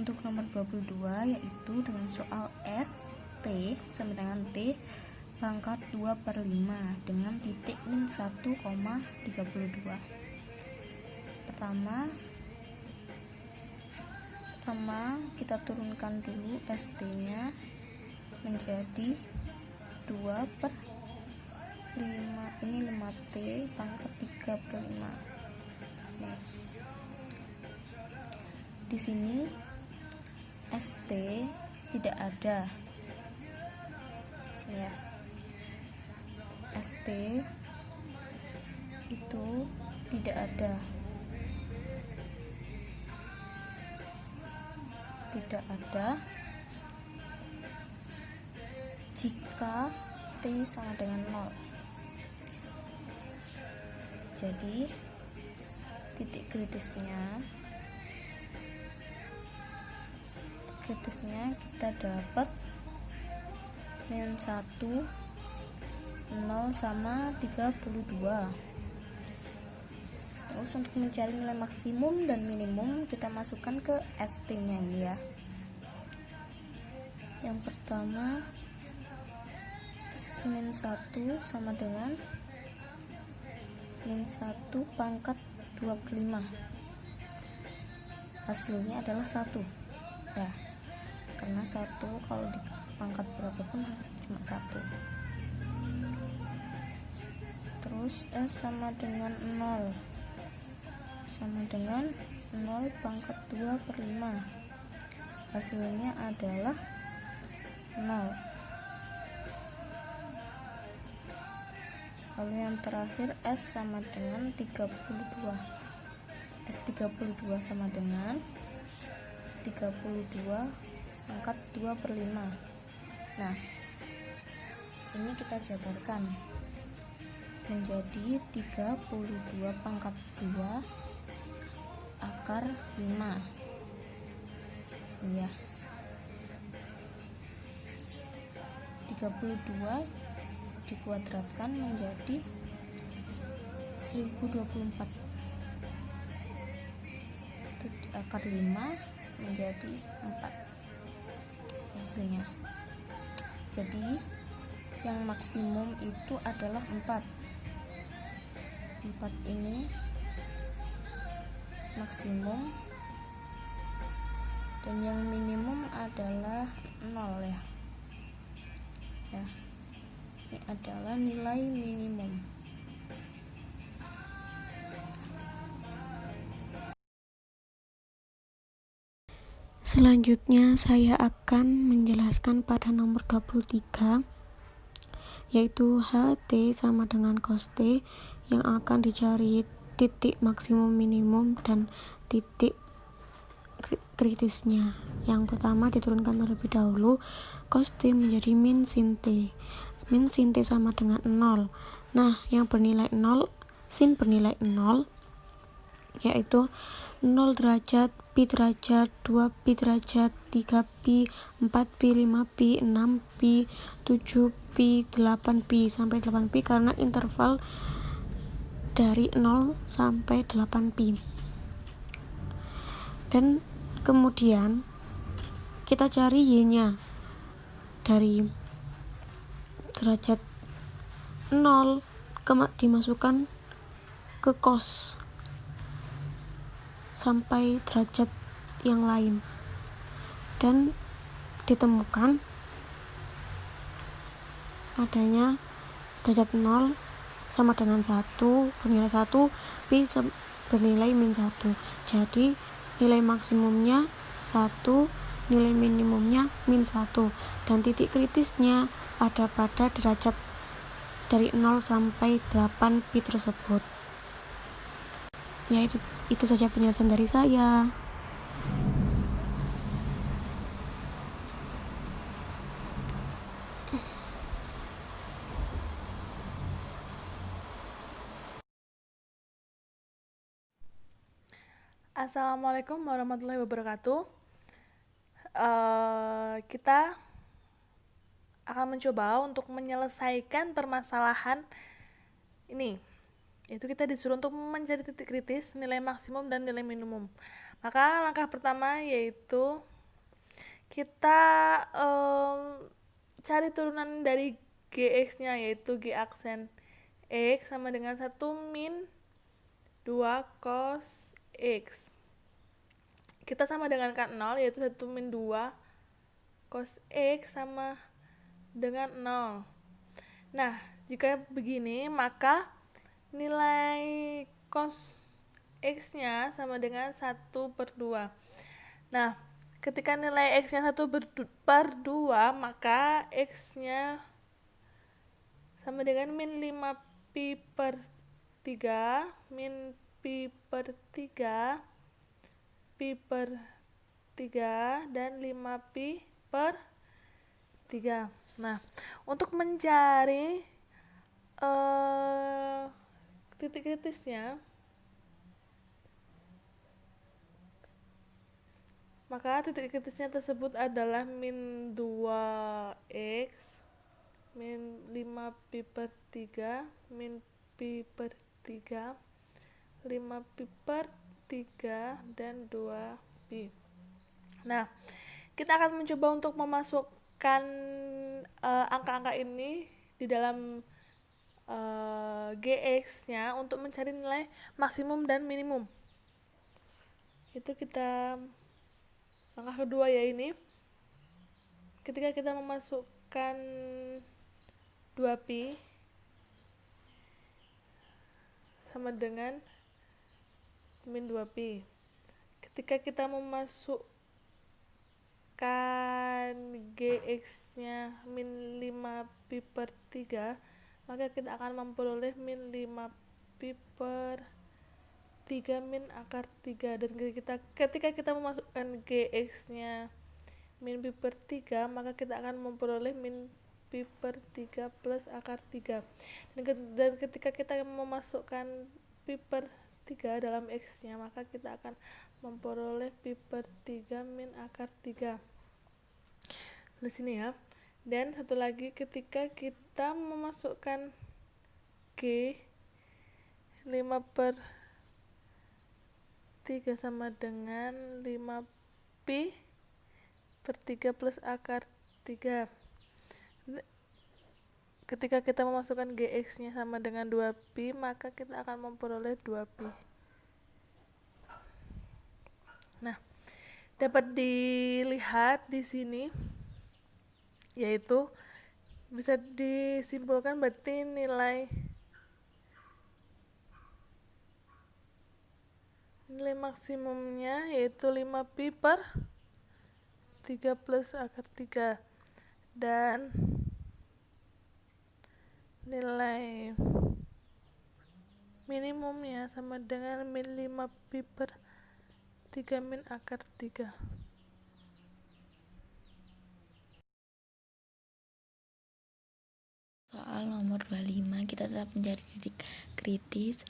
Untuk nomor 22 yaitu dengan soal S T sama dengan T pangkat 2/5 dengan titik min 1,32. Pertama kita turunkan dulu ST nya menjadi 2/5, ini 5T pangkat 3/5. Nih. Di sini ST tidak ada. Sini ya. ST itu tidak ada. Tidak ada jika T sama dengan 0. Jadi titik kritisnya kita dapat min 1, 0 sama 32. Terus untuk mencari nilai maksimum dan minimum kita masukkan ke ST nya ini ya. Yang pertama min 1 sama dengan min 1 pangkat 2/5. Hasilnya adalah 1 ya, karena 1 kalau di pangkat berapapun cuma 1. Terus S sama dengan 0 pangkat 2/5. Hasilnya adalah 0. Lalu yang terakhir S sama dengan 32. S32 sama dengan 32 pangkat 2/5. Nah, ini kita jabarkan menjadi 32 pangkat 2 akar 5. Ya. 32 dikuadratkan menjadi 1024. Itu akar 5 menjadi 4 hasilnya. Jadi yang maksimum itu adalah 4. 4 ini maksimum dan yang minimum adalah 0 ya. Ini adalah nilai minimum. Selanjutnya saya akan menjelaskan pada nomor 23, yaitu HT sama dengan cos T, yang akan dicari titik maksimum minimum dan titik kritisnya. Yang pertama diturunkan terlebih dahulu, cos T menjadi min sin T. Min sin T sama dengan 0. Nah, yang bernilai 0, sin bernilai 0, yaitu 0 derajat, pi derajat, 2 pi derajat, 3 pi, 4 pi, 5 pi, 6 pi, 7 pi, 8 pi, sampai 8 pi karena interval dari 0 sampai 8 pi. Dan kemudian kita cari y-nya dari derajat 0 dimasukkan ke cos sampai derajat yang lain, dan ditemukan adanya derajat 0 sama dengan 1 bernilai 1, pi bernilai min 1. Jadi nilai maksimumnya 1, nilai minimumnya min 1, dan titik kritisnya ada pada derajat dari 0 sampai 8 pi tersebut. Ya, itu saja penjelasan dari saya. Assalamualaikum warahmatullahi wabarakatuh. Kita akan mencoba untuk menyelesaikan permasalahan ini, yaitu kita disuruh untuk mencari titik kritis, nilai maksimum dan nilai minimum. Maka langkah pertama yaitu kita cari turunan dari GX-nya, yaitu G aksen X sama dengan 1 min 2 cos X. Kita sama dengan kan 0, yaitu 1 min 2 cos X sama dengan 0. Nah, jika begini, maka nilai cos X-nya sama dengan 1/2. Nah, ketika nilai X-nya 1/2, maka X-nya sama dengan min 5pi/3, min pi/3, pi/3, dan 5pi/3. Nah, untuk mencari titik kritisnya, maka titik kritisnya tersebut adalah min 2x, min 5pi/3, min pi/3, 5pi/3, dan 2pi. Nah, kita akan mencoba untuk memasukkan angka-angka ini di dalam GX-nya untuk mencari nilai maksimum dan minimum. Itu kita langkah kedua, ya ini. Ketika kita memasukkan 2pi sama dengan min 2pi. Ketika kita memasukkan GX-nya min 5pi/3, maka kita akan memperoleh min 5pi/3 min akar 3. Dan ketika kita memasukkan GX-nya min pi/3, maka kita akan memperoleh min pi/3 plus akar 3. Dan ketika kita memasukkan pi/3 dalam X-nya, maka kita akan memperoleh pi/3 min akar 3. Di sini ya. Dan satu lagi, ketika kita memasukkan G 5/3 sama dengan 5pi/3 plus akar 3. Ketika kita memasukkan GX-nya sama dengan 2pi, maka kita akan memperoleh 2pi. Nah, dapat dilihat di sini, yaitu bisa disimpulkan berarti nilai maksimumnya yaitu 5pi/3 plus akar 3, dan nilai minimumnya sama dengan min 5pi/3 min akar 3. Soal nomor 25, kita tetap mencari titik kritis,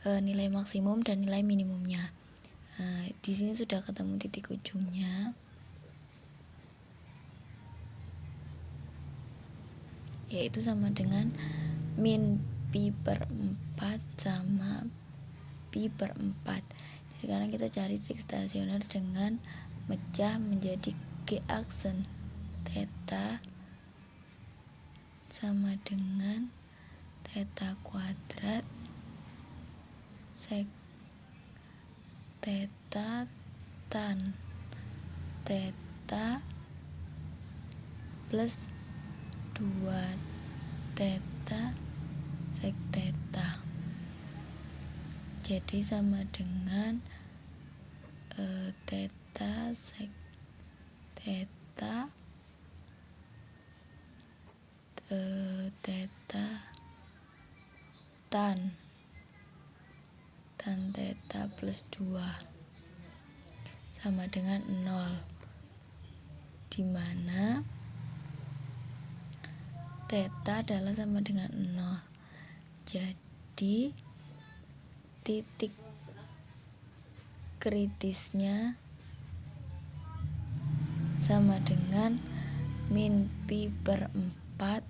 nilai maksimum dan nilai minimumnya. Di sini sudah ketemu titik ujungnya, yaitu sama dengan min pi/4 sama pi/4. Sekarang kita cari titik stasioner dengan mecah menjadi G aksen theta sama dengan theta kuadrat sek theta tan theta plus 2 theta sek theta. Jadi sama dengan theta sek theta theta tan theta plus 2 sama dengan 0, dimana theta adalah sama dengan 0. Jadi titik kritisnya sama dengan min pi/4,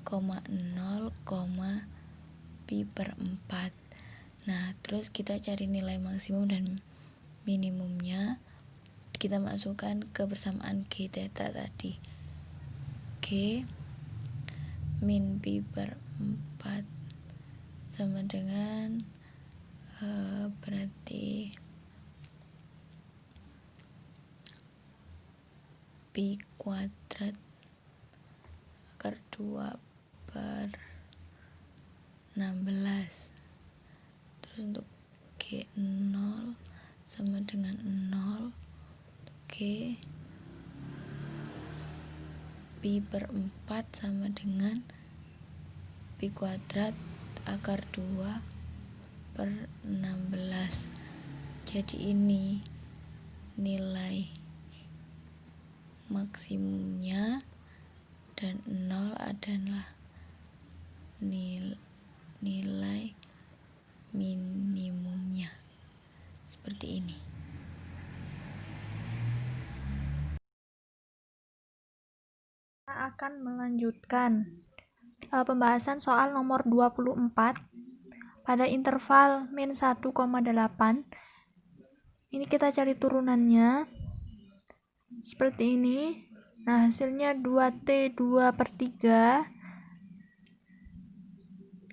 0, pi/4. Nah, terus kita cari nilai maksimum dan minimumnya. kita masukkan ke persamaan G theta tadi. G min pi per 4 sama dengan berarti pi kuadrat akar 2 per 16. Terus untuk G0 sama dengan 0, G pi per 4 sama dengan pi kuadrat akar 2 per 16. Jadi ini nilai maksimumnya dan 0 adalah nilai minimumnya. Seperti ini. Kita akan melanjutkan pembahasan soal nomor 24 pada interval min 1,8. Ini kita cari turunannya seperti ini. Nah, hasilnya 2T2 per 3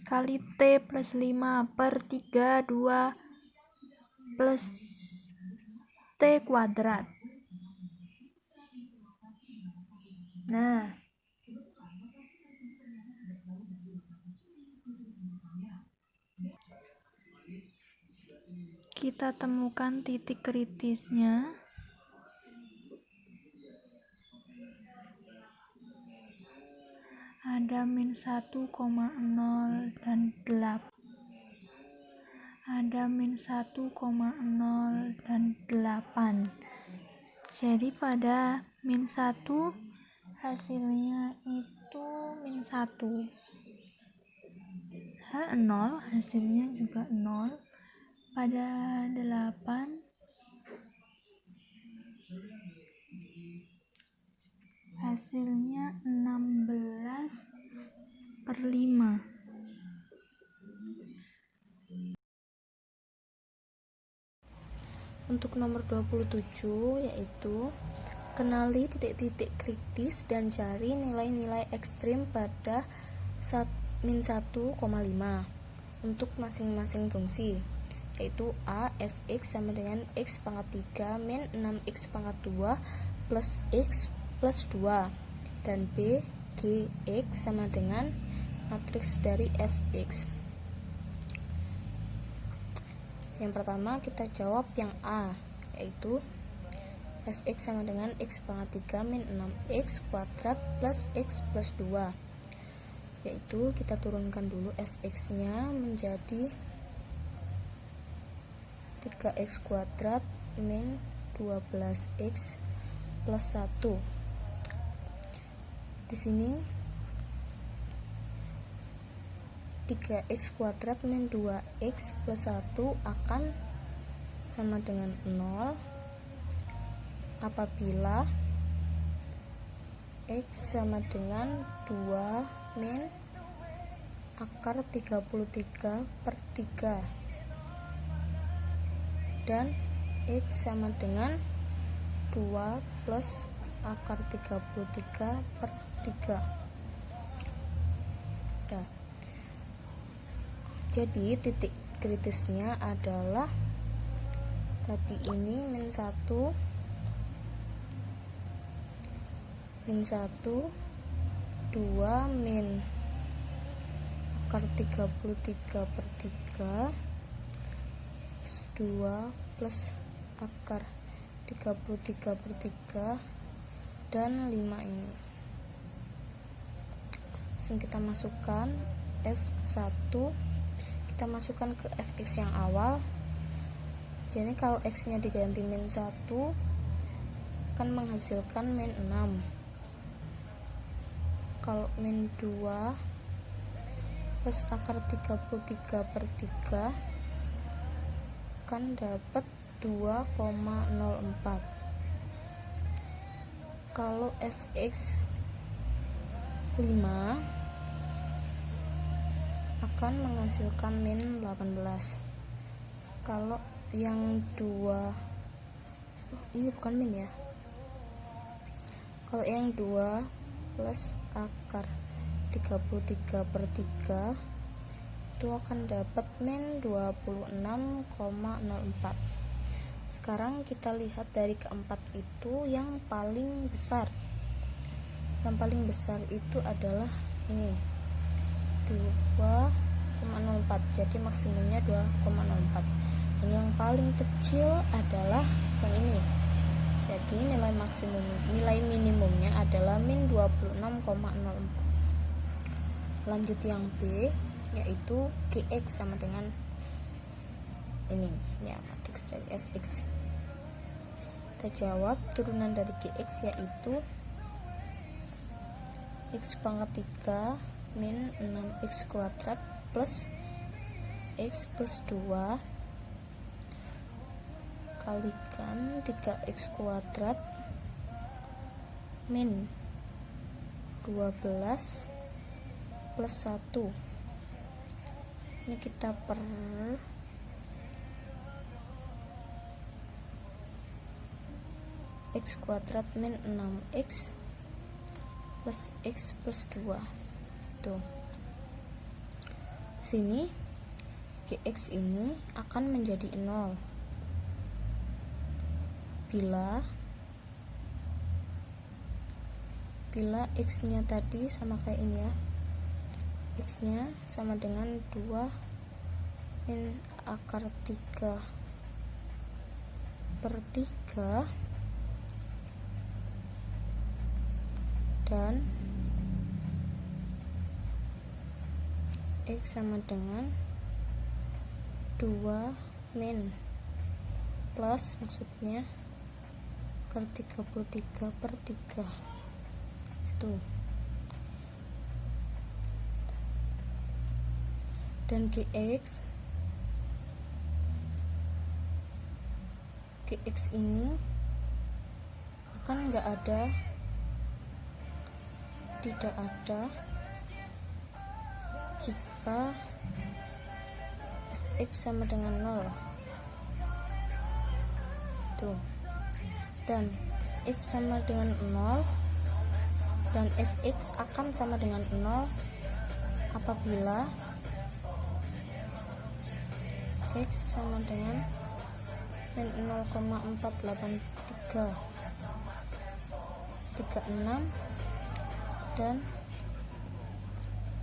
kali T plus 5 per 3 2 plus T kuadrat. Nah, kita temukan titik kritisnya. Ada min 1,0 dan 8. Ada min 1,0 dan 8. Jadi pada min 1 hasilnya itu min 1. H0 hasilnya juga 0. Pada 8 hasilnya 16 per 5. Untuk nomor 27 yaitu kenali titik-titik kritis dan cari nilai-nilai ekstrim pada min 1,5 untuk masing-masing fungsi, yaitu A fx sama dengan x pangkat 3 min 6x pangkat 2 plus x plus 2, dan B gx sama dengan matriks dari fx. Yang pertama kita jawab yang A, yaitu fx sama dengan x pangkat 3 min 6x kuadrat plus x plus 2, yaitu kita turunkan dulu fx nya menjadi 3x kuadrat min 12x plus 1. Di sini 3x kuadrat min 2x plus 1 akan sama dengan 0 apabila x sama dengan 2 min akar 33 per 3 dan x sama dengan 2 plus akar 33 per 3. Nah, jadi titik kritisnya adalah tadi ini min 1 2 min akar 33 per 3 plus 2 plus akar 33 per 3 dan 5 ini. Langsung kita masukkan F1, kita masukkan ke fx yang awal. Jadi kalau x nya diganti min 1 akan menghasilkan min 6. Kalau min 2 plus akar 33 per 3 akan dapat 2,04. Kalau fx 5 akan menghasilkan min 18. Kalau yang 2 ini bukan min ya. Kalau yang 2 plus akar 33/3 itu akan dapat min 26,04. Sekarang kita lihat dari keempat itu yang paling besar. Yang paling besar itu adalah ini 2,04, jadi maksimumnya 2,04. Dan yang paling kecil adalah yang ini, jadi nilai minimumnya adalah min 26,04. Lanjut yang B, yaitu Gx sama dengan ini ya, matriks dari Fx. Kita jawab turunan dari Gx yaitu x pangkat 3 min 6x kuadrat plus x plus 2 kalikan 3x kuadrat min 12 plus 1. Ini kita per x kuadrat min 6x plus x plus 2. Tuh. Sini Gx ini akan menjadi 0 bila x nya tadi sama kayak ini ya, x nya sama dengan 2 min akar 3/3 dan x sama dengan 2 min plus maksudnya akar 33/3 situ. Dan Gx ini akan tidak ada jika Fx sama dengan 0 tuh, dan x sama dengan 0 dan Fx akan sama dengan 0 apabila x sama dengan min 0,48336 dan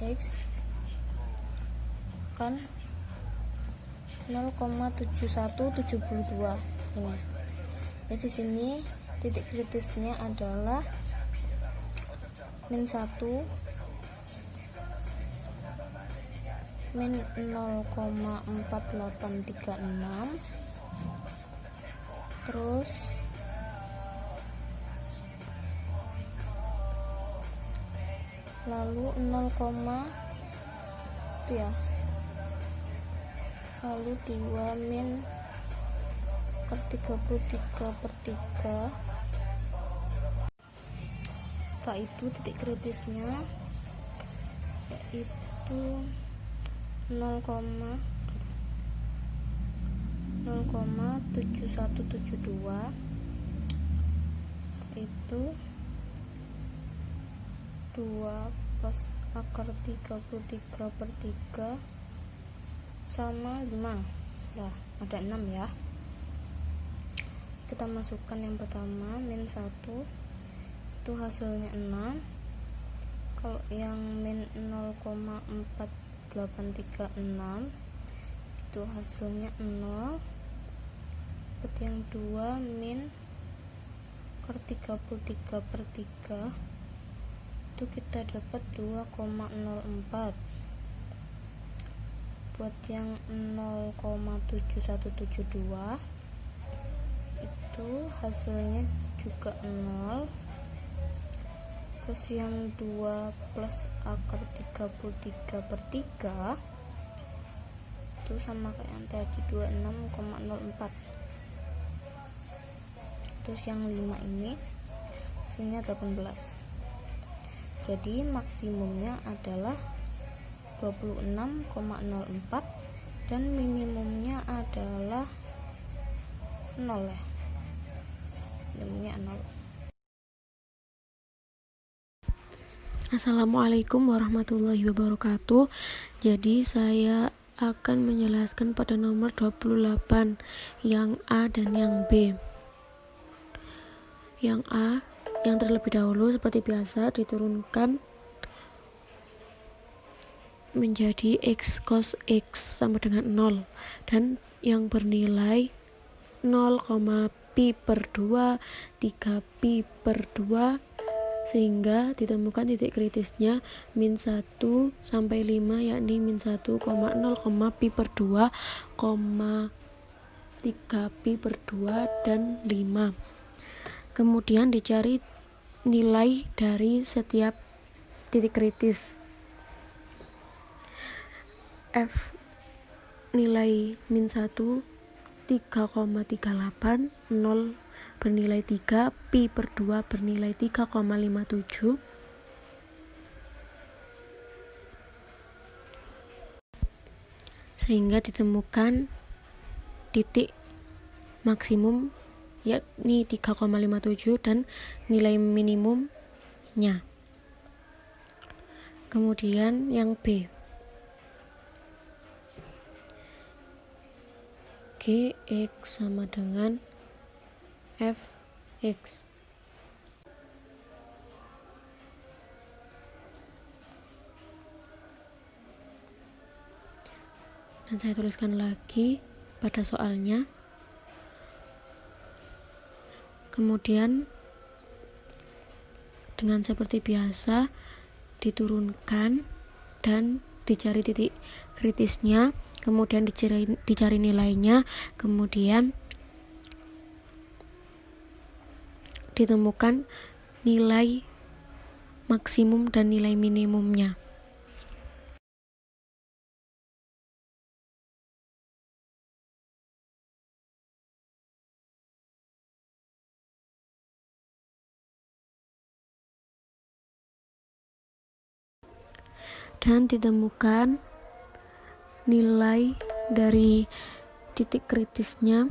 x akan 0,7172 ini. Jadi di sini titik kritisnya adalah min 1 min 0,4836 terus lalu 0, itu ya, lalu 2 min per 33/3. Setelah itu titik kritisnya yaitu 0,7172. Setelah itu 2 plus akar 33/3 sama 5. Nah, ada 6 ya. Kita masukkan yang pertama min 1 itu hasilnya 6. Kalau yang min 0,4836 itu hasilnya 0. Berarti yang 2 min per 33/3 itu kita dapat 2,04. Buat yang 0,7172 itu hasilnya juga 0. Terus yang 2 plus akar 33/3 itu sama kayak yang tadi 26,04. Terus yang 5 ini hasilnya 18. Jadi maksimumnya adalah 26,04 dan minimumnya adalah 0 ya. minimumnya 0. Assalamualaikum warahmatullahi wabarakatuh. Jadi saya akan menjelaskan pada nomor 28 yang A dan yang B. Yang A, yang terlebih dahulu seperti biasa diturunkan menjadi x cos x sama dengan 0, dan yang bernilai 0, pi per 2, 3 pi per 2, sehingga ditemukan titik kritisnya min 1 sampai 5, yakni min 1,0, pi per 2, 3 pi per 2, dan 5. Kemudian dicari nilai dari setiap titik kritis. F nilai min 1 3,38, 0 bernilai 3, pi per 2 bernilai 3,57, sehingga ditemukan titik maksimum yakni 3,57 dan nilai minimumnya. Kemudian yang B, Gx sama dengan Fx. Dan saya tuliskan lagi pada soalnya. Kemudian dengan seperti biasa diturunkan dan dicari titik kritisnya, kemudian dicari nilainya, kemudian ditemukan nilai maksimum dan nilai minimumnya. Dan ditemukan nilai dari titik kritisnya,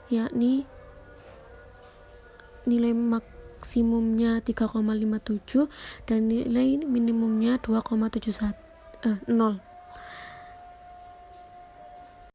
yakni nilai maksimumnya 3,57 dan nilai minimumnya 2,71, 0.